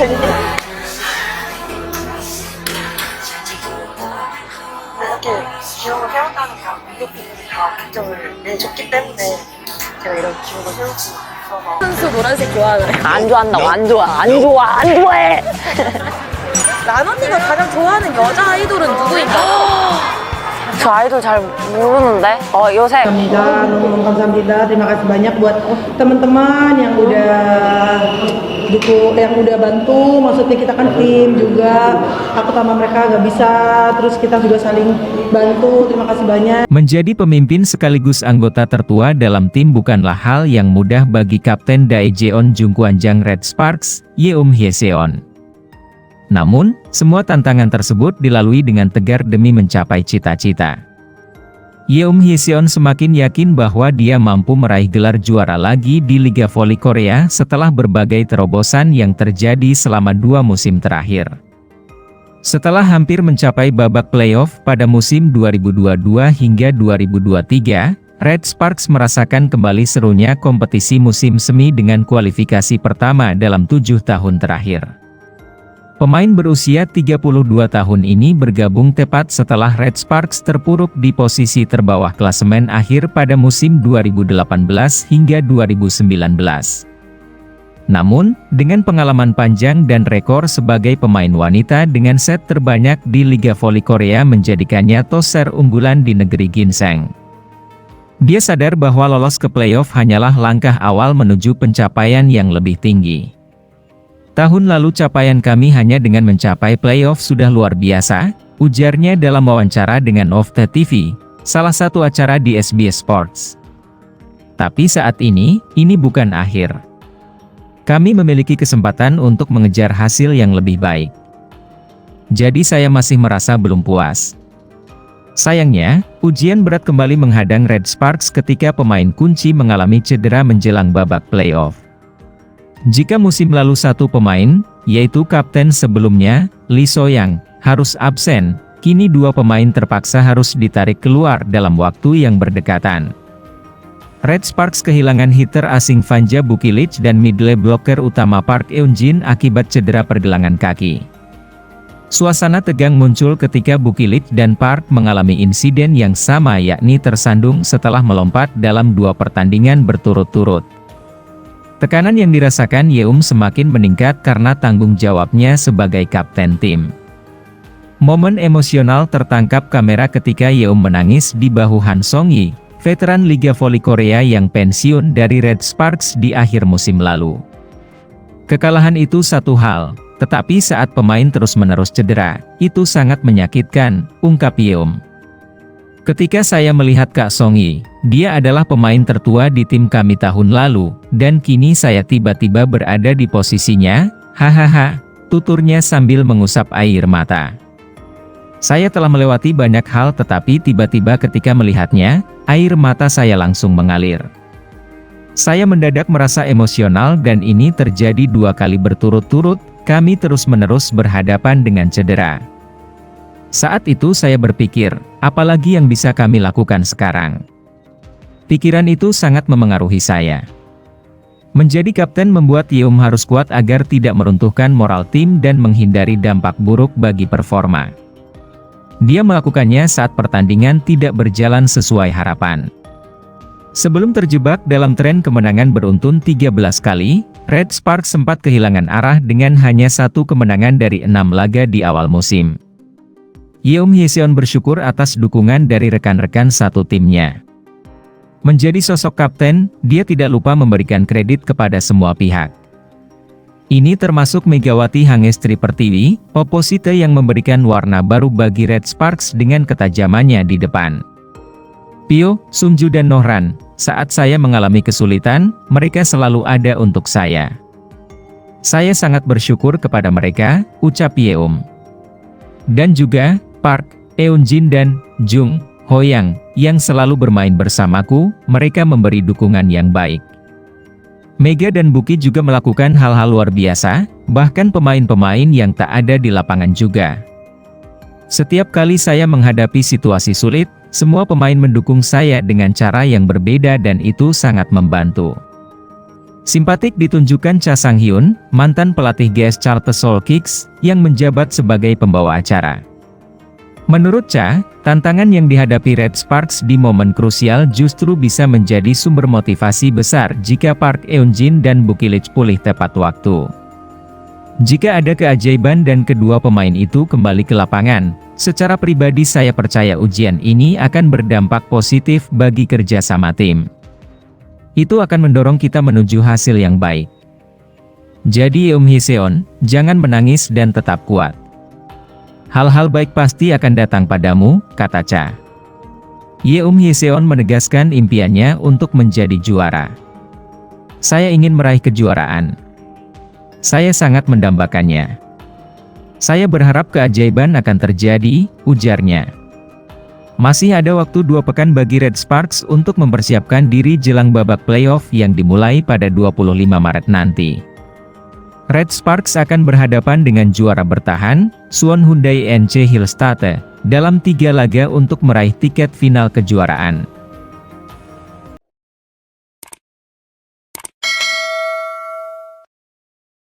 이렇게 기록을 세웠다는 감독님들이 다 긍정을 내줬기 때문에 제가 이런 기록을 세울 수 있어서. 선수 노란색 좋아하네. 안 좋아한다고. 안 좋아. 안 좋아해. 란 언니가 가장 좋아하는 여자 아이돌은 누구인가? 저 아이돌 잘 모르는데. 요새. Kamsahamnida, Nurul Kamsahamnida, terima kasih banyak buat teman-teman yang udah bantu. Maksudnya kita kan tim juga, aku sama mereka gak bisa, terus kita juga saling bantu. Terima kasih banyak. Menjadi pemimpin sekaligus anggota tertua dalam tim bukanlah hal yang mudah bagi Kapten Daejeon Jungkwanjang Red Sparks, Yeom Hyeseon. Namun, semua tantangan tersebut dilalui dengan tegar demi mencapai cita-cita. Yeom Hyeseon semakin yakin bahwa dia mampu meraih gelar juara lagi di Liga Voli Korea setelah berbagai terobosan yang terjadi selama 2 musim terakhir. Setelah hampir mencapai babak playoff pada musim 2022 hingga 2023, Red Sparks merasakan kembali serunya kompetisi musim semi dengan kualifikasi pertama dalam 7 tahun terakhir. Pemain berusia 32 tahun ini bergabung tepat setelah Red Sparks terpuruk di posisi terbawah klasemen akhir pada musim 2018 hingga 2019. Namun, dengan pengalaman panjang dan rekor sebagai pemain wanita dengan set terbanyak di Liga Voli Korea menjadikannya toser unggulan di negeri ginseng. Dia sadar bahwa lolos ke playoff hanyalah langkah awal menuju pencapaian yang lebih tinggi. Tahun lalu capaian kami hanya dengan mencapai playoff sudah luar biasa, ujarnya dalam wawancara dengan Ofte TV, salah satu acara di SBS Sports. Tapi saat ini bukan akhir. Kami memiliki kesempatan untuk mengejar hasil yang lebih baik. Jadi saya masih merasa belum puas. Sayangnya, ujian berat kembali menghadang Red Sparks ketika pemain kunci mengalami cedera menjelang babak playoff. Jika musim lalu satu pemain, yaitu kapten sebelumnya, Lee So-young, harus absen, kini 2 pemain terpaksa harus ditarik keluar dalam waktu yang berdekatan. Red Sparks kehilangan hitter asing Vanja Bukilic dan middle blocker utama Park Eun-jin akibat cedera pergelangan kaki. Suasana tegang muncul ketika Bukilic dan Park mengalami insiden yang sama yakni tersandung setelah melompat dalam 2 pertandingan berturut-turut. Tekanan yang dirasakan Yeom semakin meningkat karena tanggung jawabnya sebagai kapten tim. Momen emosional tertangkap kamera ketika Yeom menangis di bahu Han Song-yi, veteran Liga Voli Korea yang pensiun dari Red Sparks di akhir musim lalu. Kekalahan itu satu hal, tetapi saat pemain terus-menerus cedera, itu sangat menyakitkan, ungkap Yeom. Ketika saya melihat Kak Song-yi, dia adalah pemain tertua di tim kami tahun lalu, dan kini saya tiba-tiba berada di posisinya, hahaha, tuturnya sambil mengusap air mata. Saya telah melewati banyak hal tetapi tiba-tiba ketika melihatnya, air mata saya langsung mengalir. Saya mendadak merasa emosional dan ini terjadi 2 kali berturut-turut, kami terus-menerus berhadapan dengan cedera. Saat itu saya berpikir, apalagi yang bisa kami lakukan sekarang? Pikiran itu sangat memengaruhi saya. Menjadi kapten membuat Yeom harus kuat agar tidak meruntuhkan moral tim dan menghindari dampak buruk bagi performa. Dia melakukannya saat pertandingan tidak berjalan sesuai harapan. Sebelum terjebak dalam tren kemenangan beruntun 13 kali, Red Sparks sempat kehilangan arah dengan hanya 1 kemenangan dari 6 laga di awal musim. Yeom Hyeseon bersyukur atas dukungan dari rekan-rekan satu timnya. Menjadi sosok kapten, dia tidak lupa memberikan kredit kepada semua pihak. Ini termasuk Megawati Hangestri Pertiwi, oposite yang memberikan warna baru bagi Red Sparks dengan ketajamannya di depan. Pyo, Sungju dan Nohran, saat saya mengalami kesulitan, mereka selalu ada untuk saya. Saya sangat bersyukur kepada mereka, ucap Yeom. Dan juga, Park, Eun-jin dan Jung Ho-yang, yang selalu bermain bersamaku, mereka memberi dukungan yang baik. Mega dan Buki juga melakukan hal-hal luar biasa, bahkan pemain-pemain yang tak ada di lapangan juga. Setiap kali saya menghadapi situasi sulit, semua pemain mendukung saya dengan cara yang berbeda dan itu sangat membantu. Simpatik ditunjukkan Cha Sang-hyun, mantan pelatih GS Charter Seoul Kicks, yang menjabat sebagai pembawa acara. Menurut Cha, tantangan yang dihadapi Red Sparks di momen krusial justru bisa menjadi sumber motivasi besar jika Park Eun-jin dan Buki Lich pulih tepat waktu. Jika ada keajaiban dan kedua pemain itu kembali ke lapangan, secara pribadi saya percaya ujian ini akan berdampak positif bagi kerjasama tim. Itu akan mendorong kita menuju hasil yang baik. Jadi Yeom Hee-seon, jangan menangis dan tetap kuat. Hal-hal baik pasti akan datang padamu, kata Cha. Yeom Hee-seon menegaskan impiannya untuk menjadi juara. Saya ingin meraih kejuaraan. Saya sangat mendambakannya. Saya berharap keajaiban akan terjadi, ujarnya. Masih ada waktu 2 pekan bagi Red Sparks untuk mempersiapkan diri jelang babak playoff yang dimulai pada 25 Maret nanti. Red Sparks akan berhadapan dengan juara bertahan, Suwon Hyundai NC Hillstatte, dalam 3 laga untuk meraih tiket final kejuaraan.